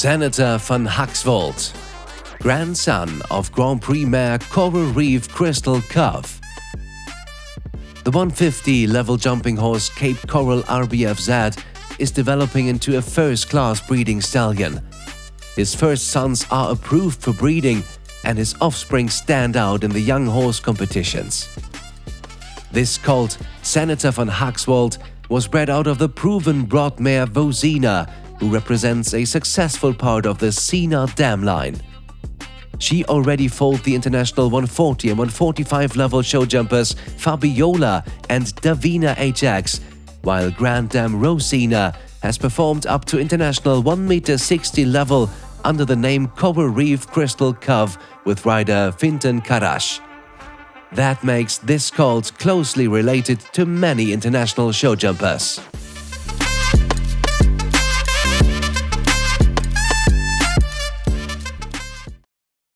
Senator van Haakswold, grandson of Grand Prix mare Coral Reef Crystal Cove. The 150 level jumping horse Cape Coral RBF Z is developing into a first-class breeding stallion. His first sons are approved for breeding and his offspring stand out in the young horse competitions. This colt, Senator van Haakswold, was bred out of the proven brood mare Vosina, who represents a successful part of the Sina dam line. She already foaled the international 140 and 145 level show jumpers Fabiola and Davina HX, while Grand Dam Rosina has performed up to international 1.60 m level under the name Coral Reef Crystal Cove with rider Fintan Karash. That makes this colt closely related to many international show jumpers.